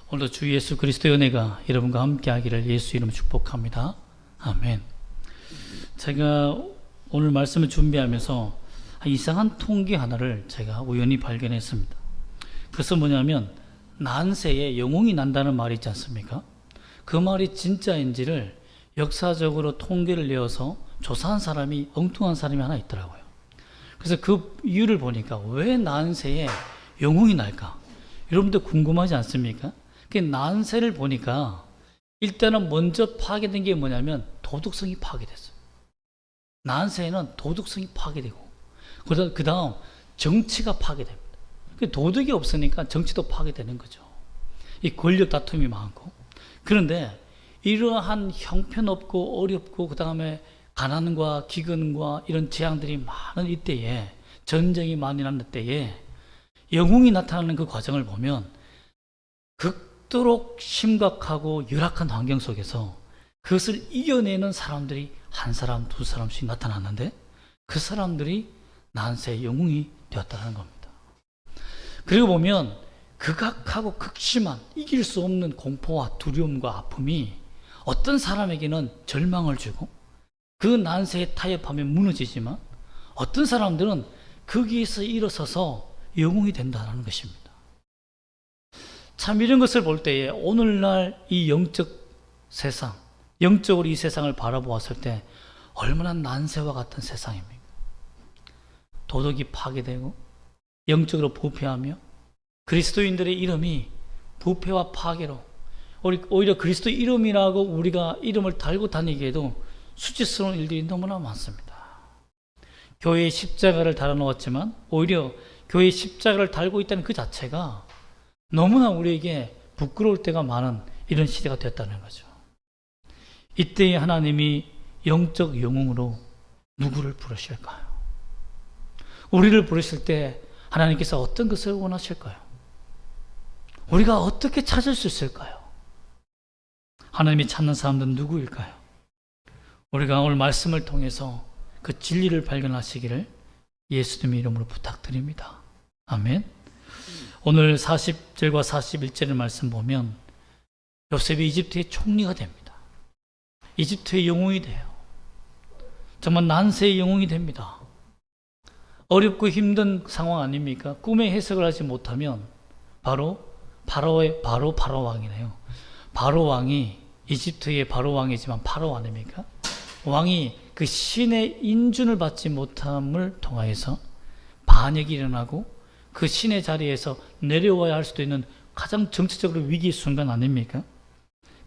오늘도 주 예수 그리스도의 은혜가 여러분과 함께 하기를 예수 이름으로 축복합니다. 아멘. 제가 오늘 말씀을 준비하면서 이상한 통계 하나를 제가 우연히 발견했습니다. 그것은 뭐냐면 난세에 영웅이 난다는 말이 있지 않습니까? 그 말이 진짜인지를 역사적으로 통계를 내어서 조사한 사람이 엉뚱한 사람이 하나 있더라고요. 그래서 그 이유를 보니까 왜 난세에 영웅이 날까? 여러분들 궁금하지 않습니까? 그 난세를 보니까 일단은 먼저 파괴된 게 뭐냐면 도덕성이 파괴됐어요. 난세에는 도덕성이 파괴되고 그 다음 정치가 파괴됩니다. 도덕이 없으니까 정치도 파괴되는 거죠. 이 권력 다툼이 많고. 그런데 이러한 형편없고 어렵고 그 다음에 가난과 기근과 이런 재앙들이 많은 이때에, 전쟁이 많이 났을 때에 영웅이 나타나는 그 과정을 보면 극도록 심각하고 열악한 환경 속에서 그것을 이겨내는 사람들이 한 사람, 두 사람씩 나타났는데 그 사람들이 난세의 영웅이 되었다는 겁니다. 그리고 보면 극악하고 극심한 이길 수 없는 공포와 두려움과 아픔이 어떤 사람에게는 절망을 주고 그 난세에 타협하면 무너지지만 어떤 사람들은 거기에서 일어서서 영웅이 된다는 것입니다. 참 이런 것을 볼 때에 오늘날 이 영적 세상, 영적으로 이 세상을 바라보았을 때 얼마나 난세와 같은 세상입니까? 도덕이 파괴되고 영적으로 부패하며 그리스도인들의 이름이 부패와 파괴로, 오히려 그리스도 이름이라고 우리가 이름을 달고 다니기에도 수치스러운 일들이 너무나 많습니다. 교회의 십자가를 달아놓았지만 오히려 교회의 십자가를 달고 있다는 그 자체가 너무나 우리에게 부끄러울 때가 많은 이런 시대가 됐다는 거죠. 이때에 하나님이 영적 영웅으로 누구를 부르실까요? 우리를 부르실 때 하나님께서 어떤 것을 원하실까요? 우리가 어떻게 찾을 수 있을까요? 하나님이 찾는 사람들은 누구일까요? 우리가 오늘 말씀을 통해서 그 진리를 발견하시기를 예수님의 이름으로 부탁드립니다. 아멘. 오늘 40절과 41절의 말씀 보면 요셉이 이집트의 총리가 됩니다. 이집트의 영웅이 돼요. 정말 난세의 영웅이 됩니다. 어렵고 힘든 상황 아닙니까? 꿈의 해석을 하지 못하면 바로 바로 왕이네요. 바로 왕이 이집트의 바로 왕이지만 파라오 아닙니까? 왕이 그 신의 인준을 받지 못함을 통하여서 반역이 일어나고 그 신의 자리에서 내려와야 할 수도 있는 가장 정치적으로 위기의 순간 아닙니까?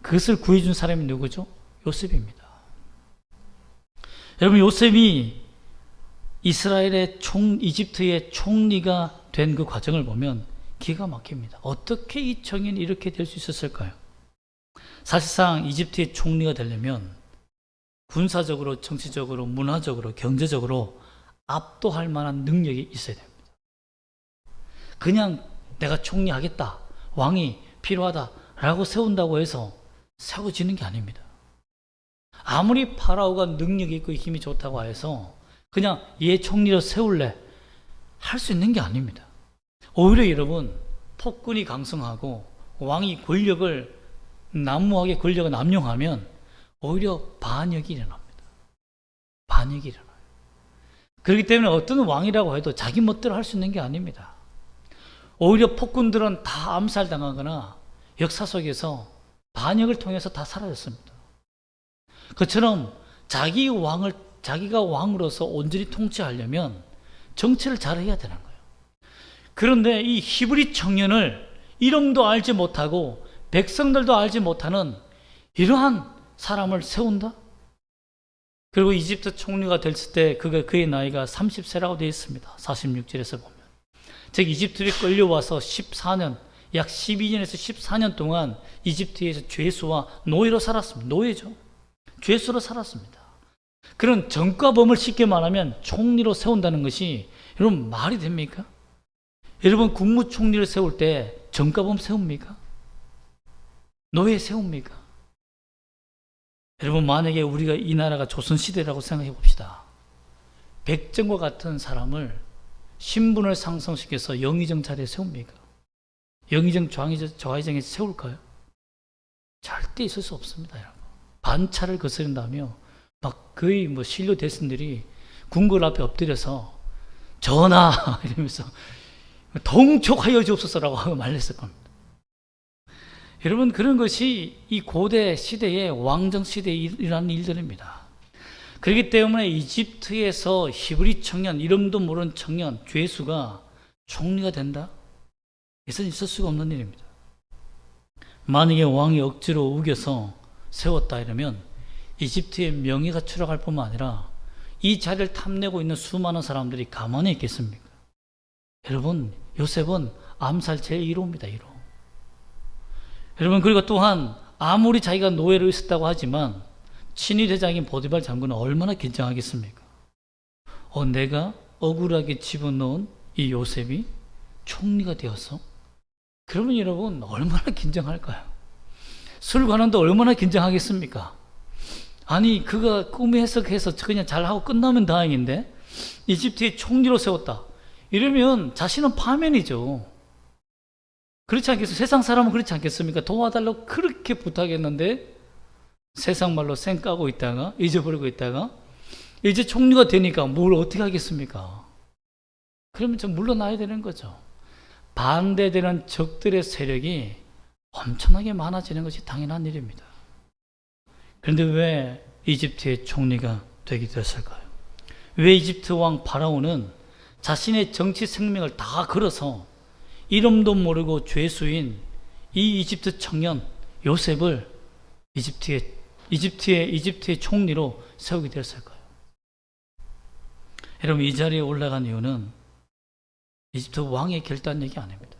그것을 구해준 사람이 누구죠? 요셉입니다. 여러분, 요셉이 이스라엘의 이집트의 총리가 된 그 과정을 보면 기가 막힙니다. 어떻게 이 청년이 이렇게 될 수 있었을까요? 사실상 이집트의 총리가 되려면 군사적으로, 정치적으로, 문화적으로, 경제적으로 압도할 만한 능력이 있어야 됩니다. 그냥 내가 총리하겠다, 왕이 필요하다라고 세운다고 해서 세워지는 게 아닙니다. 아무리 파라오가 능력이 있고 힘이 좋다고 해서 그냥 얘 총리로 세울래 할 수 있는 게 아닙니다. 오히려 여러분, 폭군이 강성하고 왕이 권력을 난무하게 권력을 남용하면 오히려 반역이 일어납니다. 반역이 일어나요. 그렇기 때문에 어떤 왕이라고 해도 자기 멋대로 할 수 있는 게 아닙니다. 오히려 폭군들은 다 암살당하거나 역사 속에서 반역을 통해서 다 사라졌습니다. 그처럼 자기가 왕으로서 온전히 통치하려면 정치를 잘해야 되는 거예요. 그런데 이 히브리 청년을 이름도 알지 못하고 백성들도 알지 못하는 이러한 사람을 세운다? 그리고 이집트 총리가 됐을 때 그의 나이가 30세라고 되어 있습니다. 46절에서 보면. 즉 이집트에 끌려와서 14년, 약 12년에서 14년 동안 이집트에서 죄수와 노예로 살았습니다. 노예죠. 죄수로 살았습니다. 그런 전과범을 쉽게 말하면 총리로 세운다는 것이 여러분 말이 됩니까? 여러분 국무총리를 세울 때 전과범 세웁니까? 노예 세웁니까? 여러분 만약에 우리가 이 나라가 조선시대라고 생각해 봅시다. 백정과 같은 사람을 신분을 상승시켜서 영의정 자리에 세웁니까? 영의정 좌의정에 세울까요? 절대 있을 수 없습니다, 여러분. 반차를 거스른다며 막 거의 뭐 신료 대신들이 궁궐 앞에 엎드려서 전하 이러면서 동촉하여 주옵소서라고 하고 말렸을 겁니다. 여러분, 그런 것이 이 고대 시대의 왕정 시대에 일어난 일들입니다. 그렇기 때문에 이집트에서 히브리 청년, 이름도 모르는 청년, 죄수가 총리가 된다? 이것은 있을 수가 없는 일입니다. 만약에 왕이 억지로 우겨서 세웠다 이러면 이집트의 명예가 추락할 뿐만 아니라 이 자리를 탐내고 있는 수많은 사람들이 가만히 있겠습니까? 여러분, 요셉은 암살 제1호입니다. 1호. 여러분, 그리고 또한 아무리 자기가 노예로 있었다고 하지만 친위 대장인 보디발 장군은 얼마나 긴장하겠습니까? 내가 억울하게 집어넣은 이 요셉이 총리가 되었어? 그러면 여러분 얼마나 긴장할까요? 술 관원도 얼마나 긴장하겠습니까? 아니, 그가 꿈에 해석해서 그냥 잘하고 끝나면 다행인데 이집트의 총리로 세웠다 이러면 자신은 파면이죠. 그렇지 않겠어요? 세상 사람은 그렇지 않겠습니까? 도와달라고 그렇게 부탁했는데 세상 말로 쌩 까고 있다가 잊어버리고 있다가 이제 총리가 되니까 뭘 어떻게 하겠습니까? 그러면 좀 물러나야 되는 거죠. 반대되는 적들의 세력이 엄청나게 많아지는 것이 당연한 일입니다. 그런데 왜 이집트의 총리가 되게 됐을까요? 왜 이집트 왕 파라오는 자신의 정치 생명을 다 걸어서 이름도 모르고 죄수인 이 이집트 청년 요셉을 이집트의 총리로 세우게 되었을까요? 여러분, 이 자리에 올라간 이유는 이집트 왕의 결단력이 아닙니다.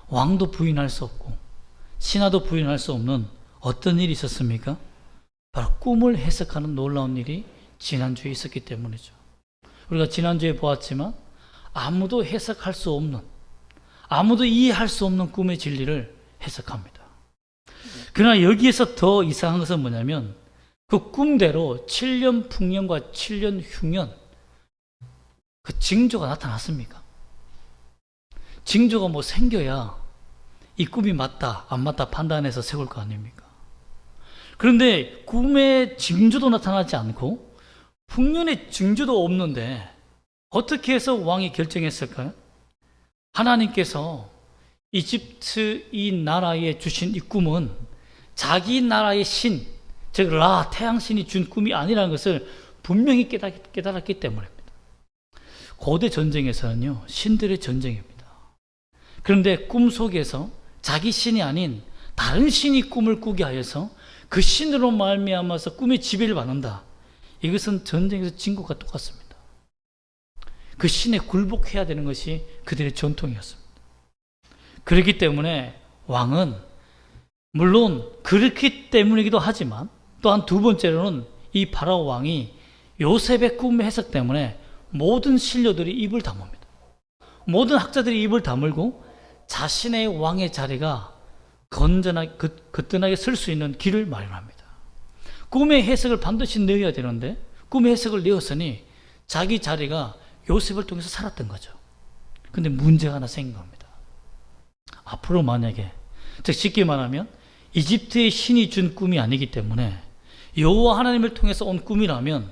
왕도 부인할 수 없고 신하도 부인할 수 없는 어떤 일이 있었습니까? 바로 꿈을 해석하는 놀라운 일이 지난주에 있었기 때문이죠. 우리가 지난주에 보았지만 아무도 해석할 수 없는, 아무도 이해할 수 없는 꿈의 진리를 해석합니다. 그러나 여기에서 더 이상한 것은 뭐냐면 그 꿈대로 7년 풍년과 7년 흉년, 그 징조가 나타났습니까? 징조가 뭐 생겨야 이 꿈이 맞다 안 맞다 판단해서 세울 거 아닙니까? 그런데 꿈의 징조도 나타나지 않고 풍년의 징조도 없는데 어떻게 해서 왕이 결정했을까요? 하나님께서 이집트 이 나라에 주신 이 꿈은 자기 나라의 신, 즉 라 태양신이 준 꿈이 아니라는 것을 분명히 깨달았기 때문입니다. 고대 전쟁에서는요, 신들의 전쟁입니다. 그런데 꿈 속에서 자기 신이 아닌 다른 신이 꿈을 꾸게 하여서 그 신으로 말미암아서 꿈의 지배를 받는다. 이것은 전쟁에서 진 것과 똑같습니다. 그 신에 굴복해야 되는 것이 그들의 전통이었습니다. 그렇기 때문에 왕은 물론 그렇기 때문이기도 하지만 또한 두 번째로는 이 파라오 왕이 요셉의 꿈의 해석 때문에 모든 신료들이 입을 다뭅니다. 모든 학자들이 입을 다물고 자신의 왕의 자리가 거뜬하게 설 수 있는 길을 마련합니다. 꿈의 해석을 반드시 내어야 되는데 꿈의 해석을 내었으니 자기 자리가 요셉을 통해서 살았던 거죠. 근데 문제가 하나 생긴 겁니다. 앞으로 만약에, 즉 쉽게 말하면 이집트의 신이 준 꿈이 아니기 때문에 여호와 하나님을 통해서 온 꿈이라면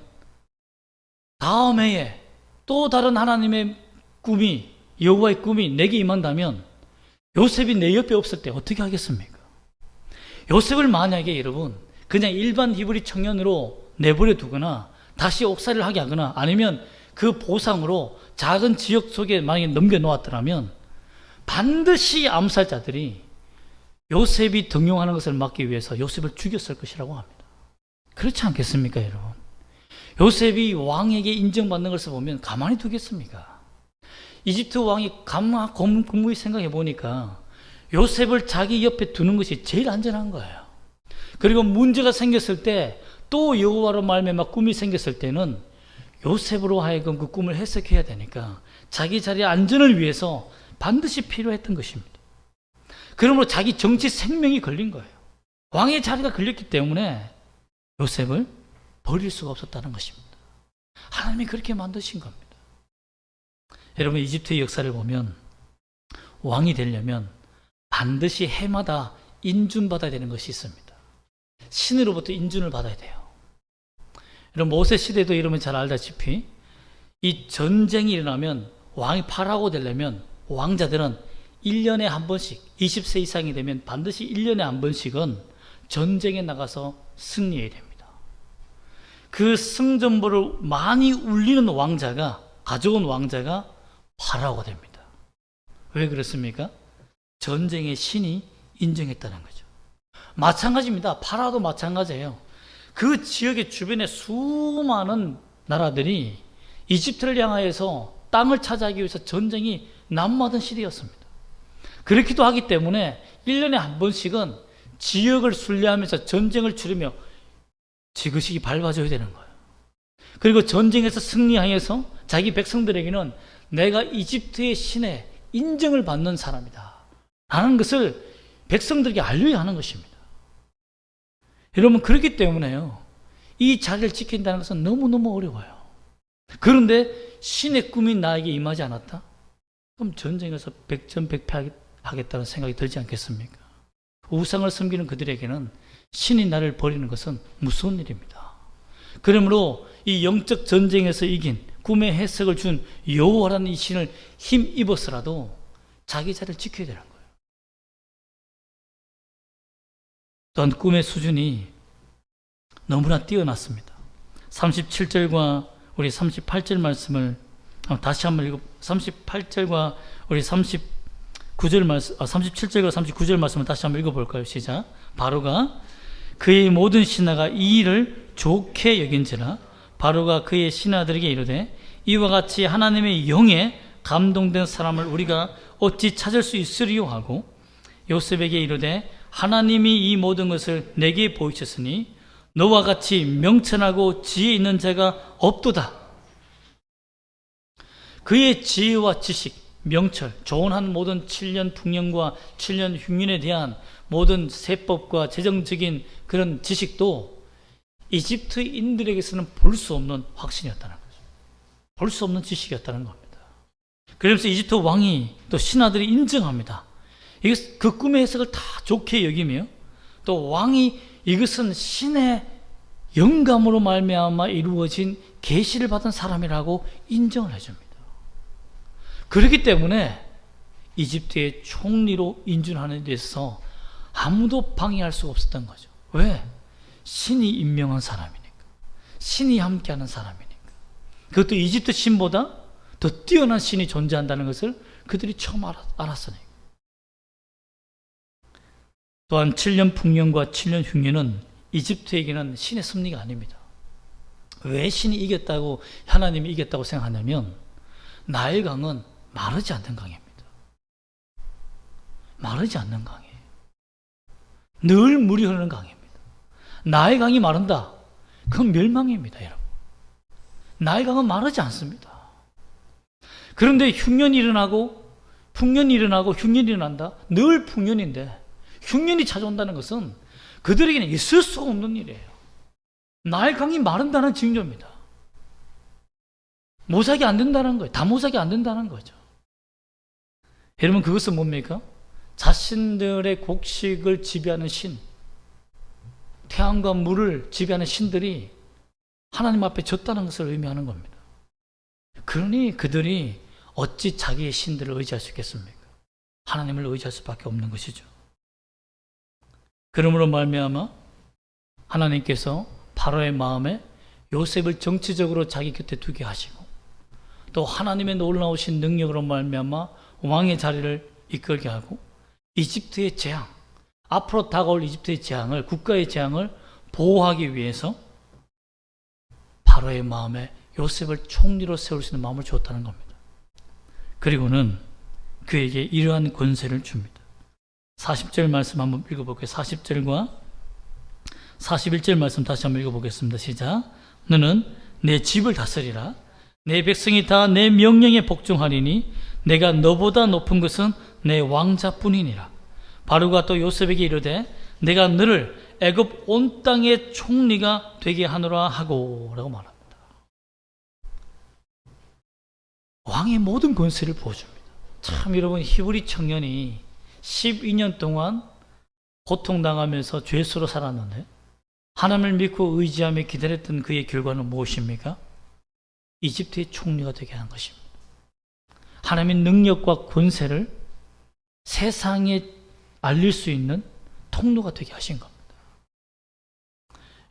다음 해에 또 다른 하나님의 꿈이, 여호와의 꿈이 내게 임한다면 요셉이 내 옆에 없을 때 어떻게 하겠습니까? 요셉을 만약에 여러분 그냥 일반 히브리 청년으로 내버려 두거나 다시 옥살이를 하게 하거나 아니면 그 보상으로 작은 지역 속에 만약에 넘겨놓았더라면 반드시 암살자들이 요셉이 등용하는 것을 막기 위해서 요셉을 죽였을 것이라고 합니다. 그렇지 않겠습니까, 여러분? 요셉이 왕에게 인정받는 것을 보면 가만히 두겠습니까? 이집트 왕이 곰곰이 생각해 보니까 요셉을 자기 옆에 두는 것이 제일 안전한 거예요. 그리고 문제가 생겼을 때 또 여호와로 말미암아 꿈이 생겼을 때는 요셉으로 하여금 그 꿈을 해석해야 되니까 자기 자리의 안전을 위해서 반드시 필요했던 것입니다. 그러므로 자기 정치 생명이 걸린 거예요. 왕의 자리가 걸렸기 때문에 요셉을 버릴 수가 없었다는 것입니다. 하나님이 그렇게 만드신 겁니다. 여러분, 이집트의 역사를 보면 왕이 되려면 반드시 해마다 인준받아야 되는 것이 있습니다. 신으로부터 인준을 받아야 돼요. 여러분 모세 시대도 이러면 잘 알다시피 이 전쟁이 일어나면 왕이 파라오 되려면 왕자들은 1년에 한 번씩 20세 이상이 되면 반드시 1년에 한 번씩은 전쟁에 나가서 승리해야 됩니다. 그 승전보를 많이 울리는 왕자가 가져온 왕자가 파라오가 됩니다. 왜 그렇습니까? 전쟁의 신이 인정했다는 거죠. 마찬가지입니다. 파라오도 마찬가지예요. 그 지역의 주변에 수많은 나라들이 이집트를 향하여서 땅을 차지하기 위해서 전쟁이 난무하던 시대였습니다. 그렇기도 하기 때문에 1년에 한 번씩은 지역을 순례하면서 전쟁을 치르며 지그시 밟아줘야 되는 거예요. 그리고 전쟁에서 승리하여서 자기 백성들에게는 내가 이집트의 신의 인정을 받는 사람이다 라는 것을 백성들에게 알려야 하는 것입니다. 여러분 그렇기 때문에요, 이 자리를 지킨다는 것은 너무너무 어려워요. 그런데 신의 꿈이 나에게 임하지 않았다? 그럼 전쟁에서 백전백패하겠다는 생각이 들지 않겠습니까? 우상을 섬기는 그들에게는 신이 나를 버리는 것은 무서운 일입니다. 그러므로 이 영적 전쟁에서 이긴 꿈의 해석을 준 여호와라는 이 신을 힘입어서라도 자기 자리를 지켜야 되는 거예요. 또한 꿈의 수준이 너무나 뛰어났습니다. 37절과 우리 38절 말씀을 다시 한번 읽어, 38절과 우리 37절과 39절 말씀을 다시 한번 읽어볼까요? 시작. 바로가 그의 모든 신하가 이 일을 좋게 여긴지라 바로가 그의 신하들에게 이르되 이와 같이 하나님의 영에 감동된 사람을 우리가 어찌 찾을 수 있으리요 하고 요셉에게 이르되 하나님이 이 모든 것을 내게 보이셨으니 너와 같이 명철하고 지혜 있는 자가 없도다. 그의 지혜와 지식, 명철, 조언한 모든 7년 풍년과 7년 흉년에 대한 모든 세법과 재정적인 그런 지식도 이집트인들에게서는 볼 수 없는 확신이었다는 거죠. 볼 수 없는 지식이었다는 겁니다. 그러면서 이집트 왕이 또 신하들이 인정합니다. 그 꿈의 해석을 다 좋게 여기며 또 왕이 이것은 신의 영감으로 말미암아 이루어진 계시를 받은 사람이라고 인정을 해줍니다. 그렇기 때문에 이집트의 총리로 인준하는 데 있어서 아무도 방해할 수가 없었던 거죠. 왜? 신이 임명한 사람이니까. 신이 함께하는 사람이니까. 그것도 이집트 신보다 더 뛰어난 신이 존재한다는 것을 그들이 처음 알았으니까. 또한 7년 풍년과 7년 흉년은 이집트에게는 신의 섭리가 아닙니다. 왜 신이 이겼다고, 하나님이 이겼다고 생각하냐면 나일강은 마르지 않는 강입니다. 마르지 않는 강이에요. 늘 물이 흐르는 강입니다. 나일강이 마른다? 그건 멸망입니다, 여러분. 나일강은 마르지 않습니다. 그런데 흉년이 일어나고 풍년이 일어나고 흉년이 일어난다? 늘 풍년인데 흉년이 찾아온다는 것은 그들에게는 있을 수 없는 일이에요. 나일강이 마른다는 징조입니다. 모작이 안 된다는 거예요. 다 모작이 안 된다는 거죠. 여러분 그것은 뭡니까? 자신들의 곡식을 지배하는 신, 태양과 물을 지배하는 신들이 하나님 앞에 졌다는 것을 의미하는 겁니다. 그러니 그들이 어찌 자기의 신들을 의지할 수 있겠습니까? 하나님을 의지할 수밖에 없는 것이죠. 그러므로 말미암아 하나님께서 바로의 마음에 요셉을 정치적으로 자기 곁에 두게 하시고 또 하나님의 놀라우신 능력으로 말미암아 왕의 자리를 이끌게 하고 이집트의 재앙, 앞으로 다가올 이집트의 재앙을, 국가의 재앙을 보호하기 위해서 바로의 마음에 요셉을 총리로 세울 수 있는 마음을 주었다는 겁니다. 그리고는 그에게 이러한 권세를 줍니다. 40절 말씀 한번 읽어볼게요. 40절과 41절 말씀 다시 한번 읽어보겠습니다. 시작. 너는 내 집을 다스리라. 내 백성이 다 내 명령에 복종하리니 내가 너보다 높은 것은 내 왕자뿐이니라. 바로가 또 요셉에게 이르되 내가 너를 애굽 온 땅의 총리가 되게 하노라 하고 라고 말합니다. 왕의 모든 권세를 부어줍니다. 참 여러분, 히브리 청년이 12년 동안 고통당하면서 죄수로 살았는데 하나님을 믿고 의지하며 기다렸던 그의 결과는 무엇입니까? 이집트의 총리가 되게 한 것입니다. 하나님의 능력과 권세를 세상에 알릴 수 있는 통로가 되게 하신 겁니다.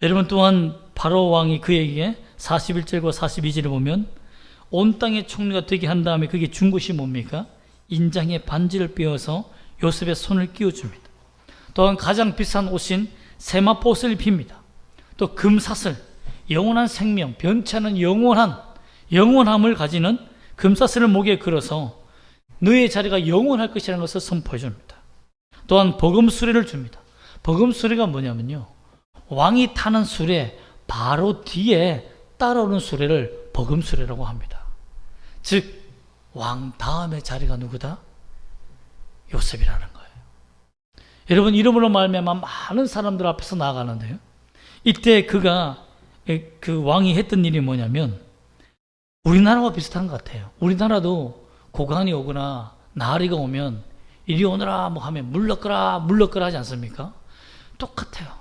여러분, 또한 바로 왕이 그에게 41절과 42절을 보면 온 땅의 총리가 되게 한 다음에 그게 준 것이 뭡니까? 인장에 반지를 빼어서 요셉의 손을 끼워줍니다. 또한 가장 비싼 옷인 세마포옷을 입힙니다. 또 금사슬, 영원한 생명, 변치 않은 영원함을 가지는 금사슬을 목에 걸어서 너의 자리가 영원할 것이라는 것을 선포해 줍니다. 또한 버금수레를 줍니다. 버금수레가 뭐냐면요, 왕이 타는 수레 바로 뒤에 따라오는 수레를 버금수레라고 합니다. 즉 왕 다음의 자리가 누구다? 요셉이라는 거예요. 여러분, 이름으로 말미암아 많은 사람들 앞에서 나아가는데요, 이때 그가 그 왕이 했던 일이 뭐냐면 우리나라와 비슷한 것 같아요. 우리나라도 고관이 오거나 나으리가 오면 이리 오너라 뭐 하면 물러거라 하지 않습니까? 똑같아요.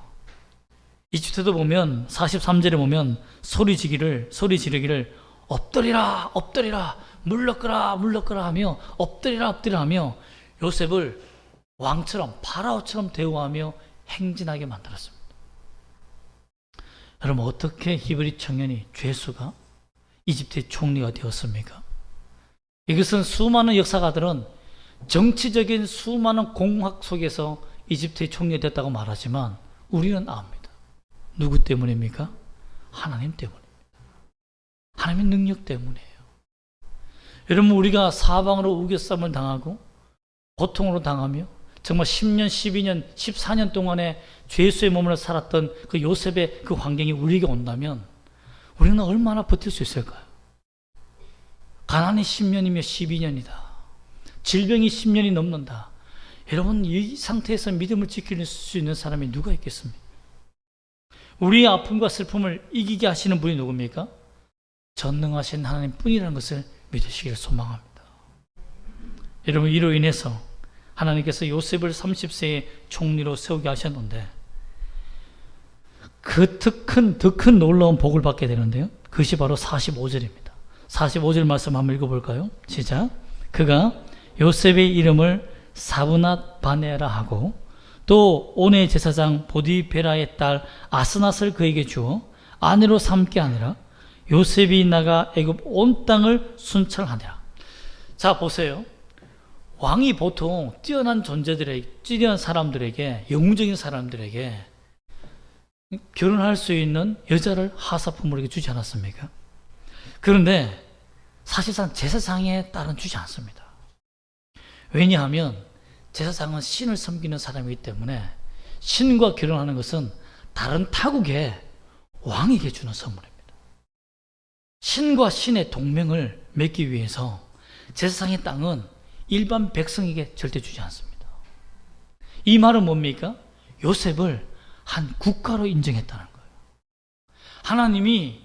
이집트도 보면 43절에 보면 소리 지르기를 엎드리라 물러거라 하며 엎드리라 하며 요셉을 왕처럼 파라오처럼 대우하며 행진하게 만들었습니다. 여러분, 어떻게 히브리 청년이 죄수가 이집트의 총리가 되었습니까? 이것은 수많은 역사가들은 정치적인 수많은 공학 속에서 이집트의 총리가 됐다고 말하지만 우리는 압니다. 누구 때문입니까? 하나님 때문입니다. 하나님의 능력 때문이에요. 여러분, 우리가 사방으로 우겨쌈을 당하고 고통으로 당하며 정말 10년, 12년, 14년 동안의 죄수의 몸으로 살았던 그 요셉의 그 환경이 우리에게 온다면 우리는 얼마나 버틸 수 있을까요? 가난이 10년이며 12년이다. 질병이 10년이 넘는다. 여러분, 이 상태에서 믿음을 지킬 수 있는 사람이 누가 있겠습니까? 우리의 아픔과 슬픔을 이기게 하시는 분이 누굽니까? 전능하신 하나님 뿐이라는 것을 믿으시기를 소망합니다. 여러분, 이로 인해서 하나님께서 요셉을 30세의 총리로 세우게 하셨는데 더 큰 놀라운 복을 받게 되는데요, 그것이 바로 45절입니다. 45절 말씀 한번 읽어볼까요? 시작. 그가 요셉의 이름을 사브낫 바네라 하고 또 온의 제사장 보디베라의 딸 아스낫을 그에게 주어 아내로 삼게 하니라. 요셉이 나가 애굽 온 땅을 순찰하니라. 자, 보세요. 왕이 보통 뛰어난 사람들에게, 영웅적인 사람들에게 결혼할 수 있는 여자를 하사품으로 주지 않았습니까? 그런데 사실상 제사장의 딸은 주지 않습니다. 왜냐하면 제사장은 신을 섬기는 사람이기 때문에 신과 결혼하는 것은 다른 타국의 왕에게 주는 선물입니다. 신과 신의 동맹을 맺기 위해서 제사장의 땅은 일반 백성에게 절대 주지 않습니다. 이 말은 뭡니까? 요셉을 한 국가로 인정했다는 거예요. 하나님이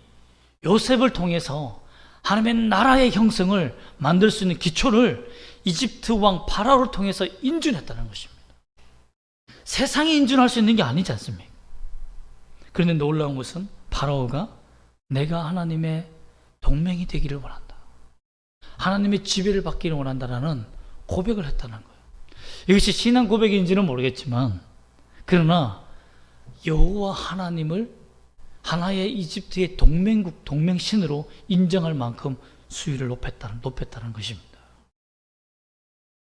요셉을 통해서 하나님의 나라의 형성을 만들 수 있는 기초를 이집트 왕 파라오를 통해서 인준했다는 것입니다. 세상이 인준할 수 있는 게 아니지 않습니까? 그런데 놀라운 것은 파라오가 내가 하나님의 동맹이 되기를 원한다, 하나님의 지배를 받기를 원한다라는 고백을 했다는 거예요. 이것이 신앙 고백인지는 모르겠지만 그러나 여호와 하나님을 하나의 이집트의 동맹국, 동맹신으로 인정할 만큼 수위를 높였다는 것입니다.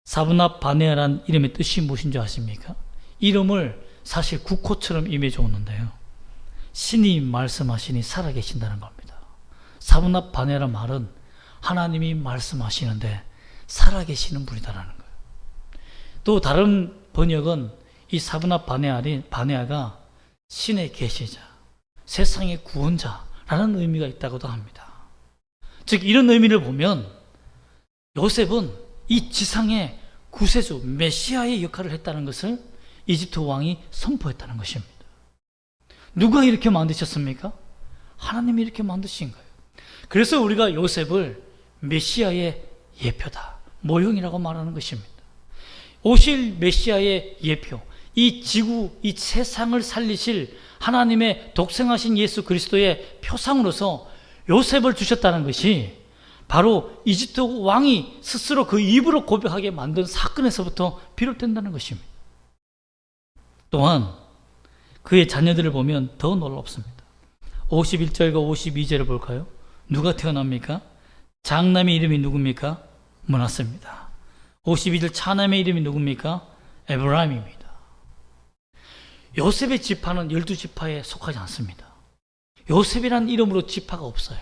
사브낫 바네아란 이름의 뜻이 무엇인 줄 아십니까? 이름을 사실 국호처럼 임해져 오는데요, 신이 말씀하시니 살아계신다는 겁니다. 사브낫 바네아란 말은 하나님이 말씀하시는데 살아계시는 분이다라는 거예요. 또 다른 번역은 이 사브낫 바네아가 신의 계시자, 세상의 구원자라는 의미가 있다고도 합니다. 즉, 이런 의미를 보면 요셉은 이 지상의 구세주, 메시아의 역할을 했다는 것을 이집트 왕이 선포했다는 것입니다. 누가 이렇게 만드셨습니까? 하나님이 이렇게 만드신 거예요. 그래서 우리가 요셉을 메시아의 예표다, 모형이라고 말하는 것입니다. 오실 메시아의 예표, 이 지구, 이 세상을 살리실 하나님의 독생하신 예수 그리스도의 표상으로서 요셉을 주셨다는 것이 바로 이집트 왕이 스스로 그 입으로 고백하게 만든 사건에서부터 비롯된다는 것입니다. 또한 그의 자녀들을 보면 더 놀랍습니다. 51절과 52절을 볼까요? 누가 태어납니까? 장남의 이름이 누굽니까? 므낫세입니다. 52절 차남의 이름이 누굽니까? 에브라임입니다. 요셉의 지파는 12지파에 속하지 않습니다. 요셉이라는 이름으로 지파가 없어요.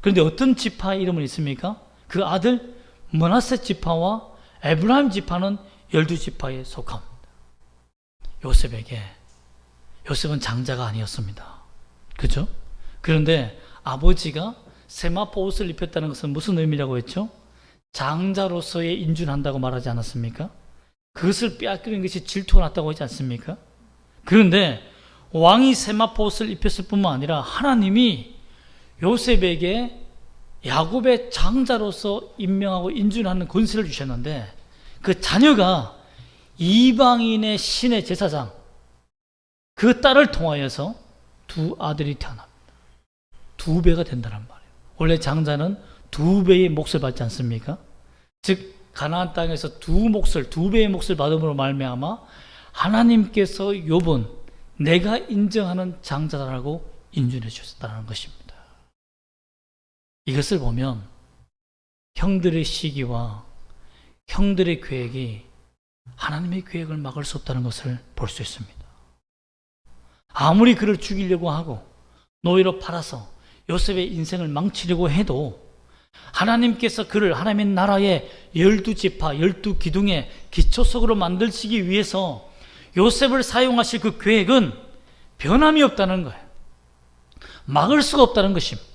그런데 어떤 지파 이름은 있습니까? 그 아들 므낫세 지파와 에브라임 지파는 12지파에 속합니다. 요셉은 장자가 아니었습니다. 그죠? 그런데 아버지가 세마포 옷을 입혔다는 것은 무슨 의미라고 했죠? 장자로서의 인준한다고 말하지 않았습니까? 그것을 빼앗기는 것이 질투가 났다고 하지 않습니까? 그런데 왕이 세마포 옷을 입혔을 뿐만 아니라 하나님이 요셉에게 야곱의 장자로서 임명하고 인준하는 권세를 주셨는데 그 자녀가 이방인의 신의 제사장 그 딸을 통하여서 두 아들이 태어납니다. 2배가 된다는 말이에요. 원래 장자는 2배의 몫을 받지 않습니까? 즉 가나안 땅에서 2배의 몫을 받음으로 말미암아 하나님께서 욥은 내가 인정하는 장자라고 인준해 주셨다는 것입니다. 이것을 보면 형들의 시기와 형들의 계획이 하나님의 계획을 막을 수 없다는 것을 볼 수 있습니다. 아무리 그를 죽이려고 하고 노예로 팔아서 요셉의 인생을 망치려고 해도 하나님께서 그를 하나님의 나라의 12지파, 12기둥의 기초석으로 만들시기 위해서 요셉을 사용하실 그 계획은 변함이 없다는 거예요. 막을 수가 없다는 것입니다.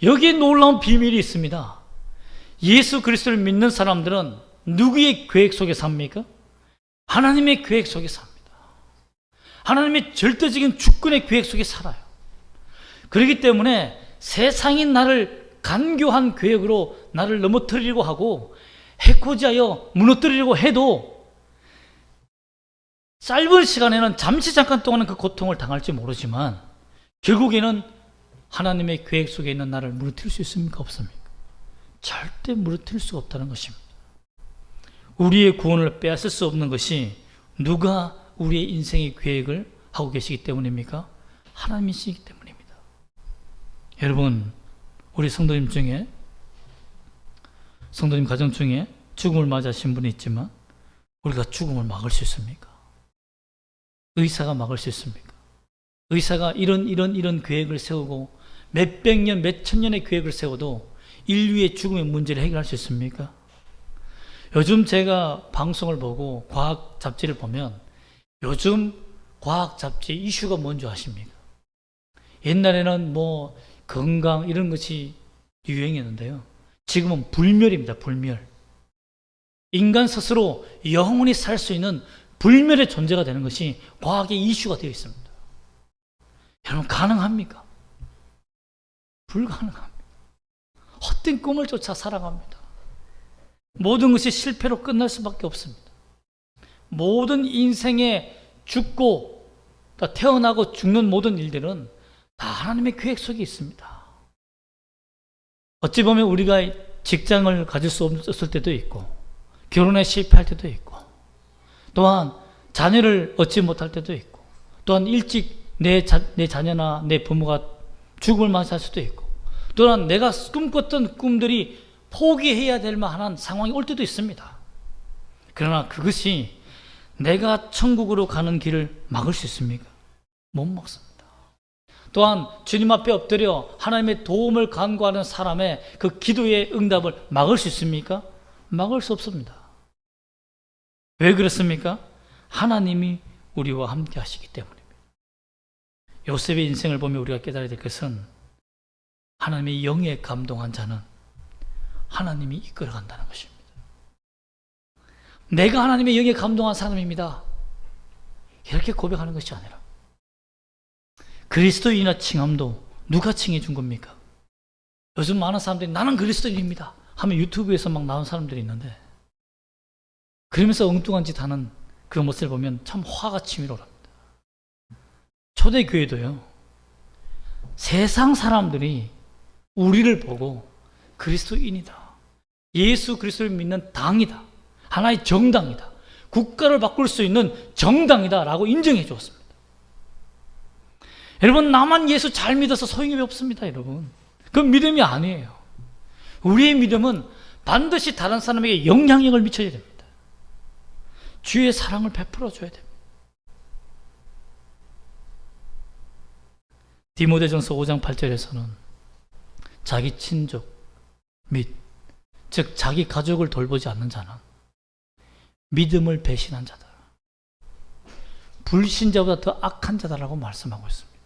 여기에 놀라운 비밀이 있습니다. 예수 그리스도를 믿는 사람들은 누구의 계획 속에 삽니까? 하나님의 계획 속에 삽니다. 하나님의 절대적인 주권의 계획 속에 살아요. 그렇기 때문에 세상이 나를 간교한 계획으로 나를 넘어뜨리려고 하고 해코지하여 무너뜨리려고 해도 짧은 시간에는 잠깐 동안은 그 고통을 당할지 모르지만 결국에는 하나님의 계획 속에 있는 나를 무너뜨릴 수 있습니까? 없습니까? 절대 무너뜨릴 수가 없다는 것입니다. 우리의 구원을 빼앗을 수 없는 것이 누가 우리의 인생의 계획을 하고 계시기 때문입니까? 하나님이시기 때문입니다. 여러분, 우리 성도님 가정 중에 죽음을 맞이하신 분이 있지만 우리가 죽음을 막을 수 있습니까? 의사가 막을 수 있습니까? 의사가 이런 계획을 세우고 몇백 년, 몇천 년의 계획을 세워도 인류의 죽음의 문제를 해결할 수 있습니까? 요즘 제가 방송을 보고 과학 잡지를 보면 요즘 과학 잡지 이슈가 뭔지 아십니까? 옛날에는 뭐 건강 이런 것이 유행이었는데요. 지금은 불멸입니다. 불멸. 인간 스스로 영원히 살 수 있는 불멸의 존재가 되는 것이 과학의 이슈가 되어 있습니다. 여러분, 가능합니까? 불가능합니다. 헛된 꿈을 쫓아 살아갑니다. 모든 것이 실패로 끝날 수밖에 없습니다. 모든 인생에 죽고 태어나고 죽는 모든 일들은 다 하나님의 계획 속에 있습니다. 어찌 보면 우리가 직장을 가질 수 없을 때도 있고 결혼에 실패할 때도 있고 또한 자녀를 얻지 못할 때도 있고 또한 일찍 내 자녀나 내 부모가 죽음을 맞이할 수도 있고 또한 내가 꿈꿨던 꿈들이 포기해야 될 만한 상황이 올 때도 있습니다. 그러나 그것이 내가 천국으로 가는 길을 막을 수 있습니까? 못 막습니다. 또한 주님 앞에 엎드려 하나님의 도움을 간구하는 사람의 그 기도의 응답을 막을 수 있습니까? 막을 수 없습니다. 왜 그렇습니까? 하나님이 우리와 함께 하시기 때문입니다. 요셉의 인생을 보며 우리가 깨달아야 될 것은 하나님의 영에 감동한 자는 하나님이 이끌어간다는 것입니다. 내가 하나님의 영에 감동한 사람입니다. 이렇게 고백하는 것이 아니라 그리스도인이나 칭함도 누가 칭해 준 겁니까? 요즘 많은 사람들이 나는 그리스도인입니다. 하면 유튜브에서 막 나온 사람들이 있는데, 그러면서 엉뚱한 짓 하는 그 모습을 보면 참 화가 치밀어 오릅니다. 초대교회도요, 세상 사람들이 우리를 보고 그리스도인이다, 예수 그리스도를 믿는 당이다, 하나의 정당이다, 국가를 바꿀 수 있는 정당이다 라고 인정해 주었습니다. 여러분, 나만 예수 잘 믿어서 소용이 없습니다. 여러분, 그건 믿음이 아니에요. 우리의 믿음은 반드시 다른 사람에게 영향력을 미쳐야 됩니다. 주의 사랑을 베풀어 줘야 됩니다. 디모데전서 5장 8절에서는 자기 친족 및 즉 자기 가족을 돌보지 않는 자는 믿음을 배신한 자다, 불신자보다 더 악한 자다라고 말씀하고 있습니다.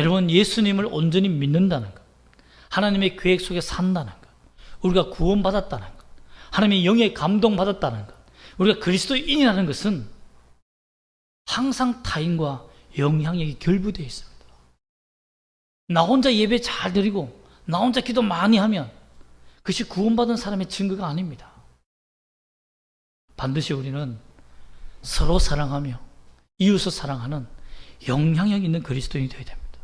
여러분, 예수님을 온전히 믿는다는 것, 하나님의 계획 속에 산다는 것, 우리가 구원받았다는 것, 하나님의 영에 감동받았다는 것, 우리가 그리스도인이라는 것은 항상 타인과 영향력이 결부되어 있습니다. 나 혼자 예배 잘 드리고 나 혼자 기도 많이 하면 그것이 구원받은 사람의 증거가 아닙니다. 반드시 우리는 서로 사랑하며 이웃을 사랑하는 영향력 있는 그리스도인이 되어야 됩니다.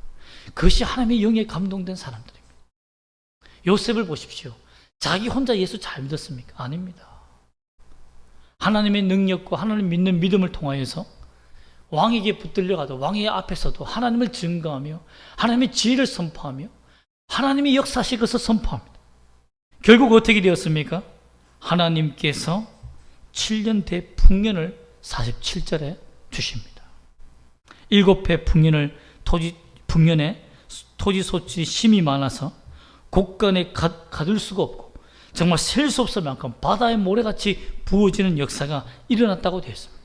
그것이 하나님의 영에 감동된 사람들입니다. 요셉을 보십시오. 자기 혼자 예수 잘 믿었습니까? 아닙니다. 하나님의 능력과 하나님 믿는 믿음을 통하여서 왕에게 붙들려가도 왕의 앞에서도 하나님을 증거하며 하나님의 지혜를 선포하며 하나님의 역사하실 것을 선포합니다. 결국 어떻게 되었습니까? 하나님께서 7년 대풍년을 47절에 주십니다. 7해 풍년에 토지 소출이 심이 많아서 곳간에 가둘 수가 없고 정말 셀 수 없을 만큼 바다의 모래같이 부어지는 역사가 일어났다고 되어 있습니다.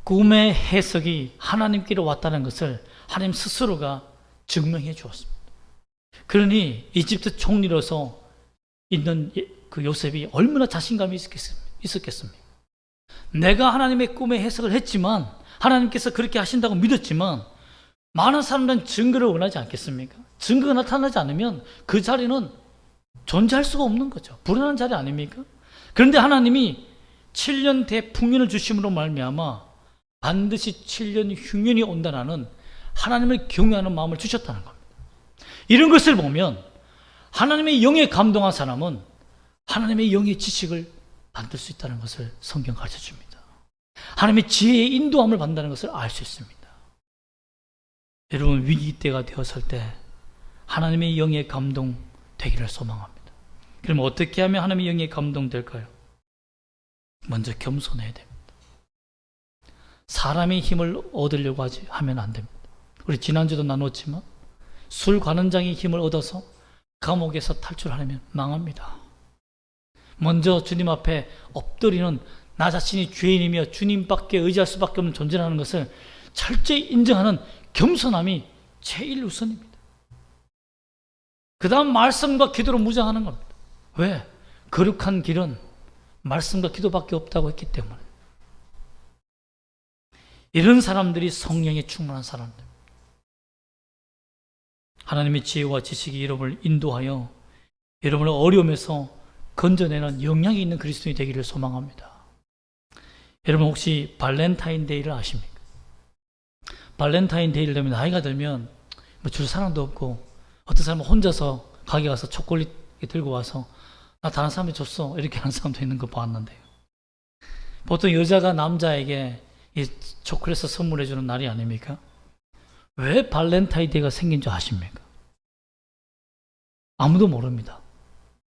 꿈의 해석이 하나님께로 왔다는 것을 하나님 스스로가 증명해 주었습니다. 그러니 이집트 총리로서 있는 그 요셉이 얼마나 자신감이 있었겠습니까? 내가 하나님의 꿈의 해석을 했지만 하나님께서 그렇게 하신다고 믿었지만 많은 사람들은 증거를 원하지 않겠습니까? 증거가 나타나지 않으면 그 자리는 존재할 수가 없는 거죠. 불안한 자리 아닙니까? 그런데 하나님이 7년 대풍년을 주심으로 말미암아 반드시 7년 흉년이 온다는 하나님을 경외하는 마음을 주셨다는 겁니다. 이런 것을 보면 하나님의 영에 감동한 사람은 하나님의 영의 지식을 받을 수 있다는 것을 성경 가르쳐 줍니다. 하나님의 지혜의 인도함을 받는다는 것을 알 수 있습니다. 여러분, 위기 때가 되었을 때 하나님의 영에 감동되기를 소망합니다. 그럼 어떻게 하면 하나님의 영에 감동될까요? 먼저 겸손해야 됩니다. 사람의 힘을 얻으려고 하면 안 됩니다. 우리 지난주도 나눴지만 술 관원장의 힘을 얻어서 감옥에서 탈출하려면 망합니다. 먼저 주님 앞에 엎드리는 나 자신이 죄인이며 주님밖에 의지할 수밖에 없는 존재라는 것을 철저히 인정하는 겸손함이 제일 우선입니다. 그 다음 말씀과 기도로 무장하는 겁니다. 왜? 거룩한 길은 말씀과 기도밖에 없다고 했기 때문에. 이런 사람들이 성령에 충만한 사람들, 하나님의 지혜와 지식이 여러분을 인도하여 여러분을 어려움에서 건져내는 영향이 있는 그리스도인이 되기를 소망합니다. 여러분, 혹시 발렌타인데이를 아십니까? 발렌타인데이를 되면 나이가 들면 뭐 줄 사람도 없고 어떤 사람은 혼자서 가게 가서 초콜릿 들고 와서 나 다른 사람이 줬어 이렇게 하는 사람도 있는 거 봤는데요. 보통 여자가 남자에게 이 초콜릿을 선물해 주는 날이 아닙니까? 왜 발렌타인데이가 생긴 줄 아십니까? 아무도 모릅니다.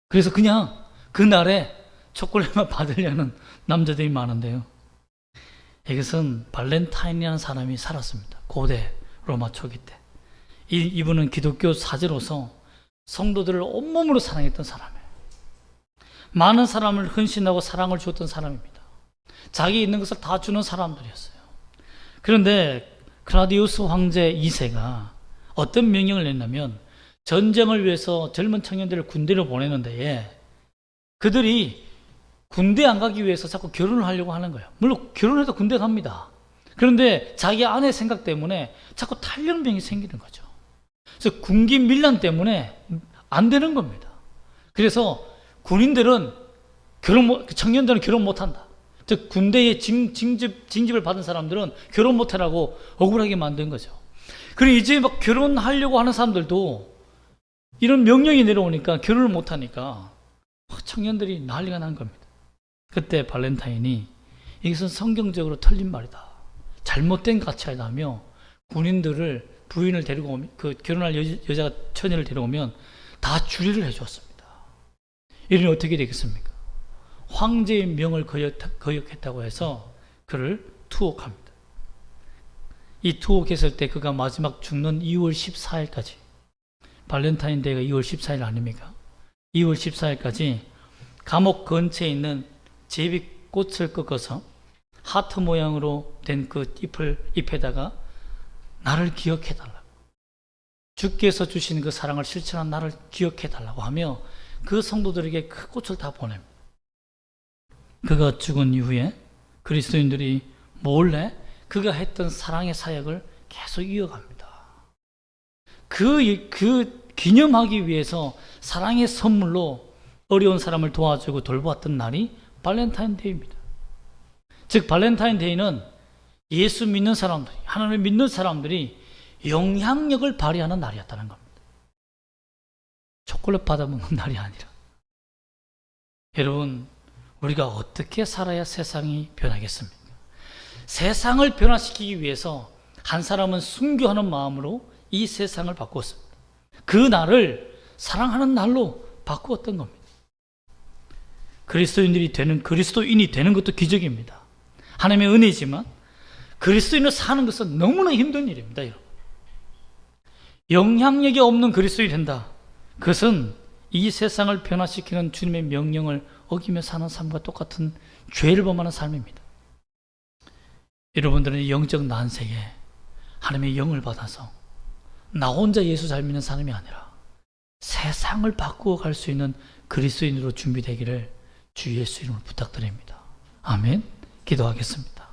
그래서 그냥 그날에 초콜릿만 받으려는 남자들이 많은데요. 이것은 발렌타인이라는 사람이 살았습니다. 고대 로마 초기 때. 이분은 기독교 사제로서 성도들을 온몸으로 사랑했던 사람이에요. 많은 사람을 헌신하고 사랑을 주었던 사람입니다. 자기 있는 것을 다 주는 사람들이었어요. 그런데 클라우디우스 황제 2세가 어떤 명령을 냈냐면 전쟁을 위해서 젊은 청년들을 군대로 보내는데 그들이 군대 안 가기 위해서 자꾸 결혼을 하려고 하는 거예요. 물론 결혼해도 군대 갑니다. 그런데 자기 아내 생각 때문에 자꾸 탈영병이 생기는 거죠. 그래서 군기 밀란 때문에 안 되는 겁니다. 그래서 군인들은 청년들은 결혼 못한다. 즉 군대에 징집을 받은 사람들은 결혼 못하라고 억울하게 만든 거죠. 그리고 이제 막 결혼하려고 하는 사람들도 이런 명령이 내려오니까 결혼을 못하니까 청년들이 난리가 난 겁니다. 그때 발렌타인이 이것은 성경적으로 틀린 말이다, 잘못된 가치라며 군인들을 부인을 데리고 오면, 결혼할 여자가 처녀를 데려오면 다 주리를 해주었습니다. 이러니 어떻게 되겠습니까? 황제의 명을 거역했다고 해서 그를 투옥합니다. 이 투옥했을 때 그가 마지막 죽는 2월 14일까지, 발렌타인데이가 2월 14일 아닙니까? 2월 14일까지 감옥 근처에 있는 제비꽃을 꺾어서 하트 모양으로 된 그 잎에다가 나를 기억해달라고, 주께서 주신 그 사랑을 실천한 나를 기억해달라고 하며 그 성도들에게 그 꽃을 다 보냅니다. 그가 죽은 이후에 그리스도인들이 몰래 그가 했던 사랑의 사역을 계속 이어갑니다. 그 기념하기 위해서 사랑의 선물로 어려운 사람을 도와주고 돌보았던 날이 발렌타인데이입니다. 즉 발렌타인데이는 예수 믿는 사람들이, 하나님을 믿는 사람들이 영향력을 발휘하는 날이었다는 겁니다. 초콜릿 받아먹는 날이 아니라. 여러분, 우리가 어떻게 살아야 세상이 변하겠습니까? 세상을 변화시키기 위해서 한 사람은 순교하는 마음으로 이 세상을 바꾸었습니다. 그 날을 사랑하는 날로 바꾸었던 겁니다. 그리스도인이 되는 것도 기적입니다. 하나님의 은혜지만 그리스도인으로 사는 것은 너무나 힘든 일입니다, 여러분. 영향력이 없는 그리스도인이 된다. 그것은 이 세상을 변화시키는 주님의 명령을 어기며 사는 삶과 똑같은 죄를 범하는 삶입니다. 여러분들은 영적 난세에 하나님의 영을 받아서 나 혼자 예수 잘 믿는 사람이 아니라 세상을 바꾸어 갈 수 있는 그리스도인으로 준비되기를 주 예수 이름으로 부탁드립니다. 아멘. 기도하겠습니다.